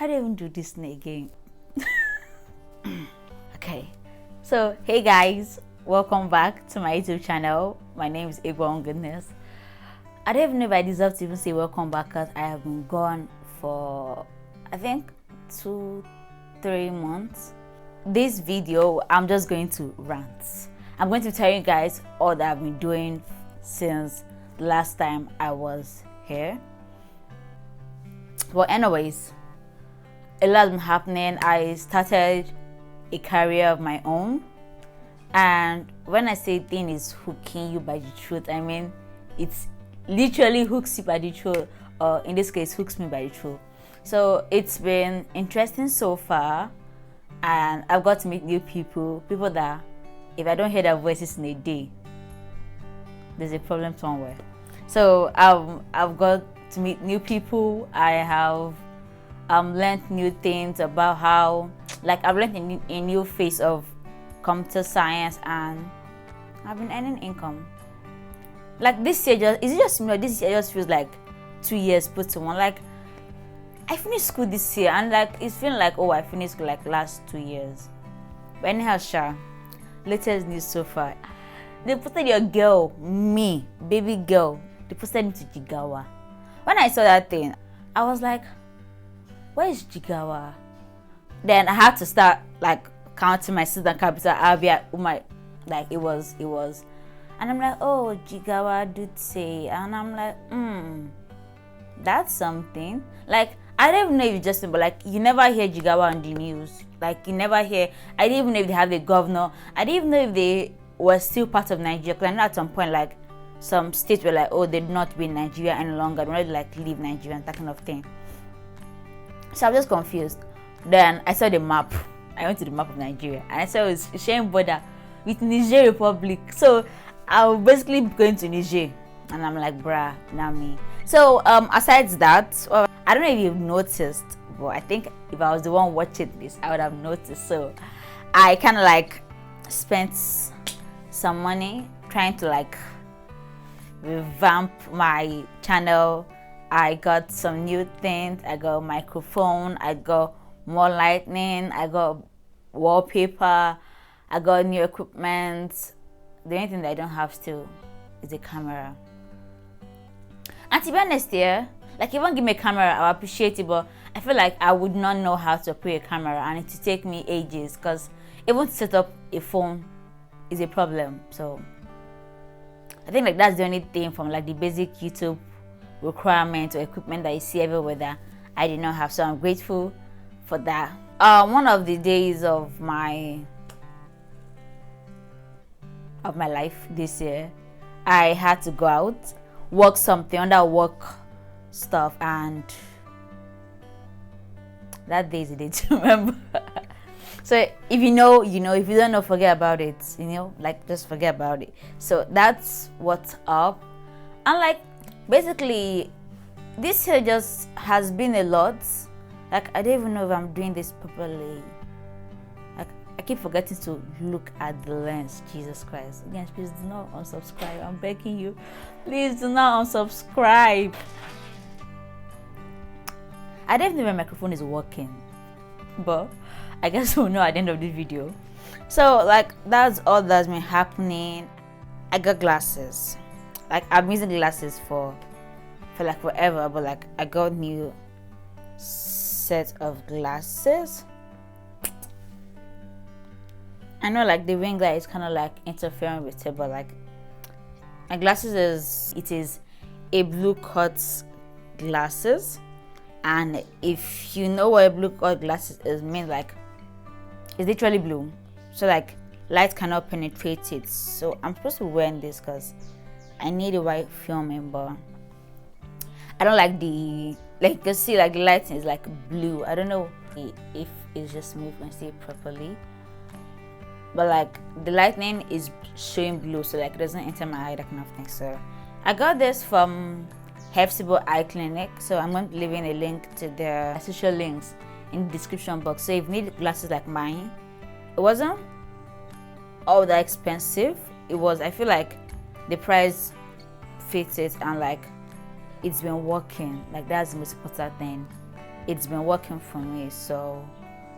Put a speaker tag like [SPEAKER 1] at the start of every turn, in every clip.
[SPEAKER 1] how do I even do this thing again? Okay, so hey guys, welcome back to my YouTube channel. My name is Igwa Goodness. I don't even know if I deserve to even say welcome back, because I have been gone for I think 2-3 months. This video, I'm just going to rant. I'm going to tell you guys all that I've been doing since the last time I was here. But anyways, a lot has been happening. I started a career of my own, and when I say thing is hooking you by the truth, I mean it's literally hooks you by the truth, or in this case hooks me by the truth. So it's been interesting so far, and I've got to meet new people that if I don't hear their voices in a day, there's a problem somewhere. So I've got to meet new people. I have learned new things about how, like, I've learned a new phase of computer science, and I've been earning income. Like this year, this year just feels like 2 years put to one. Like I finished school this year, and like it's feeling like, oh, I finished school like last 2 years. But anyhow, latest news so far. They posted your girl, me, baby girl. They posted me to Jigawa. When I saw that thing, I was like, where is Jigawa? Then I had to start like counting my sister capital Abia. Oh my, like it was. And I'm like, oh, Jigawa did say. And I'm like, that's something. Like, I don't even know if you just know, but like, you never hear Jigawa on the news. Like, you never hear. I didn't even know if they have a governor. I didn't even know if they were still part of Nigeria. Because I know at some point, like, some states were like, oh, they're not be in Nigeria any longer. They're not like leave Nigeria and that kind of thing. So I'm just confused. Then I saw the map. I went to the map of Nigeria, and I saw it was sharing border with Niger Republic. So I was basically going to Niger, and I'm like, bruh, not me. So aside that, well, I don't know if you've noticed, but I think if I was the one watching this, I would have noticed. So I kind of like spent some money trying to like revamp my channel. I got some new things. I got a microphone, I got more lighting, I got wallpaper, I got new equipment. The only thing that I don't have still is a camera. And to be honest here, like, if you want to give me a camera, I'll appreciate it, but I feel like I would not know how to operate a camera, and it would take me ages, because even to set up a phone is a problem. So I think like that's the only thing from like the basic YouTube requirement or equipment that you see everywhere that I did not have. So I'm grateful for that. One of the days of my life this year, I had to go out, work something under work stuff, and that day is a day to remember. So if you know, you know. If you don't know, forget about it. You know, like, just forget about it. So that's what's up. And like, basically, this year just has been a lot. Like, I don't even know if I'm doing this properly. Like, I keep forgetting to look at the lens. Jesus Christ. Again, please do not unsubscribe. I'm begging you. Please do not unsubscribe. I don't know if my microphone is working, but I guess we'll know at the end of this video. So like, that's all that's been happening. I got glasses. Like, I've been using glasses for like forever, but like I got new set of glasses. I know like the ring light is kind of like interfering with it, but like my glasses is a blue cut glasses. And if you know what a blue cut glasses is, means like it's literally blue, so like light cannot penetrate it. So I'm supposed to be wearing this because I need a white filming, but I don't like the, like, you can see like the lighting is like blue. I don't know if it's just me if I see it properly, but like the lightning is showing blue, so like it doesn't enter my eye, that kind of thing. So I got this from Hepzibah eye clinic, so I'm going to leave in a link to their social links in the description box. So if you need glasses like mine, it wasn't all that expensive. It was, I feel like the price fits it, and like it's been working. Like, that's the most important thing. it's been working for me, so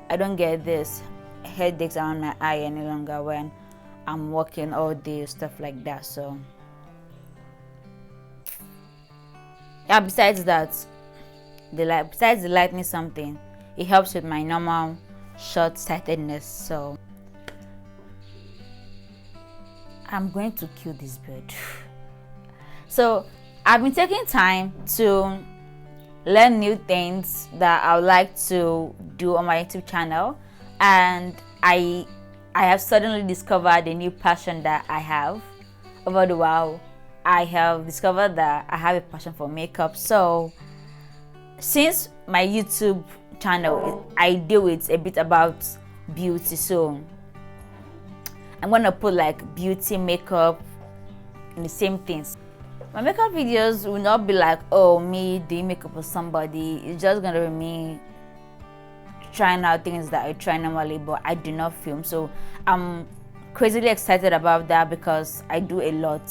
[SPEAKER 1] I don't get this headaches around my eye any longer when I'm working all day, stuff like that. So yeah, besides that, besides the lightning something, it helps with my normal short-sightedness. So I'm going to kill this bird. So I've been taking time to learn new things that I would like to do on my YouTube channel, and I have suddenly discovered a new passion that I have. Over the while, I have discovered that I have a passion for makeup. So since my YouTube channel, I deal with a bit about beauty, so I'm gonna put like beauty, makeup in the same things. My makeup videos will not be like, oh, me doing makeup for somebody. It's just gonna be me trying out things that I try normally, but I do not film. So I'm crazily excited about that because I do a lot,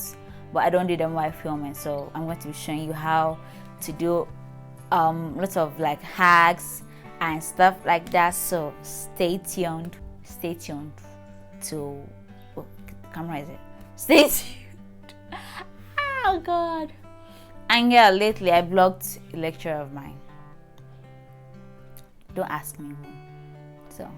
[SPEAKER 1] but I don't do them while filming. So I'm going to be showing you how to do lots of like hacks and stuff like that. So stay tuned to the camera, is it? Stay tuned. Oh god. And yeah, lately I blocked a lecturer of mine. Don't ask me who. So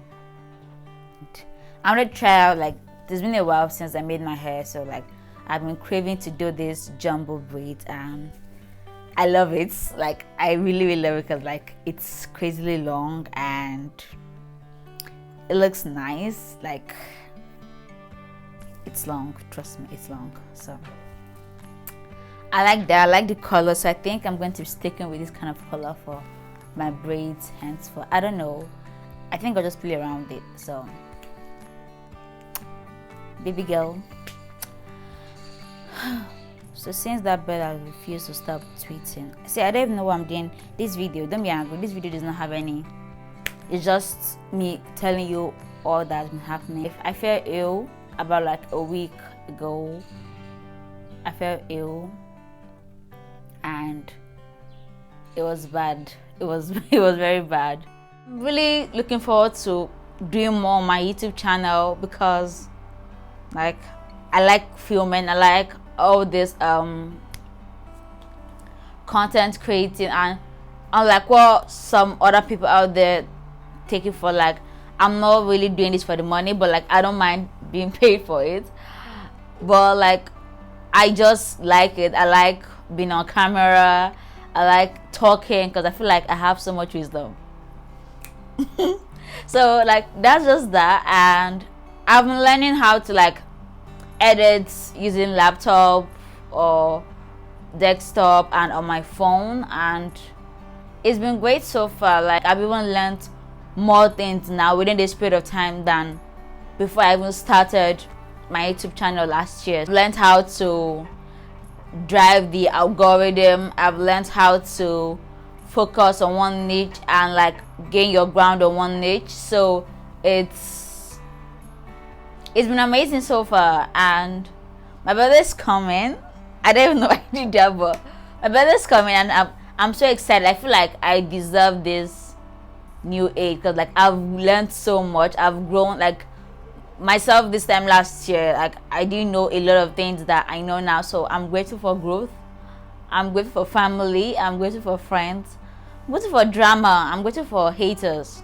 [SPEAKER 1] I'm gonna try out, like, it's been a while since I made my hair, so like I've been craving to do this jumbo braid, and I love it. Like I really love it because like it's crazily long and it looks nice. Like it's long, trust me, it's long. So I like that. I like the color, so I think I'm going to be sticking with this kind of color for my braids. Hence, for I don't know, I think I'll just play around it. So baby girl. So since that bird has refused to stop tweeting, see, I don't even know what I'm doing. This video, don't be angry, this video does not have any, it's just me telling you all that's been happening. If I felt ill about like a week ago, I felt ill and it was bad. It was very bad. I'm really looking forward to doing more on my YouTube channel because like I like filming, I like all this content creating, and unlike what some other people out there take it for, like I'm not really doing this for the money, but like I don't mind being paid for it, but like I just like it. I like being on camera, I like talking because I feel like I have so much wisdom. So like that's just that, and I've been learning how to like edit using laptop or desktop and on my phone, and it's been great so far. Like I've even learned more things now within this period of time than before I even started my YouTube channel last year. I've learned how to drive the algorithm. I've learned how to focus on one niche and like gain your ground on one niche. So it's been amazing so far, and my birthday's coming. I don't even know why I did that, but my birthday's coming and I'm so excited. I feel like I deserve this new age because like I've learned so much. I've grown like myself this time last year. Like I didn't know a lot of things that I know now, so I'm grateful for growth. I'm grateful for family. I'm grateful for friends. I'm grateful for drama. I'm grateful for haters.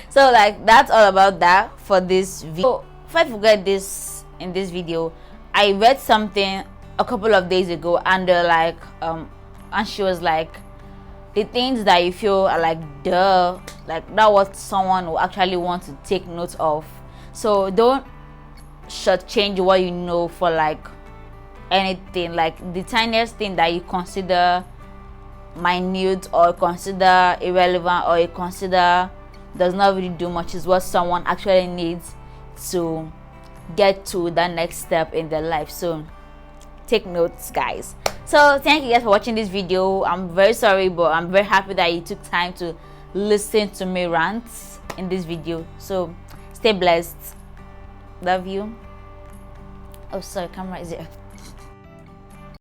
[SPEAKER 1] So like that's all about that for this video. So, if I forget this in this video, I read something a couple of days ago, and like and she was like, the things that you feel are like duh, like that what someone will actually want to take note of. So don't shortchange what you know for like anything. Like the tiniest thing that you consider minute or consider irrelevant or you consider does not really do much is what someone actually needs to get to that next step in their life. So take notes, guys. So thank you guys for watching this video. I'm very sorry, but I'm very happy that you took time to listen to me rant in this video. So stay blessed. Love you. Oh sorry, camera is here.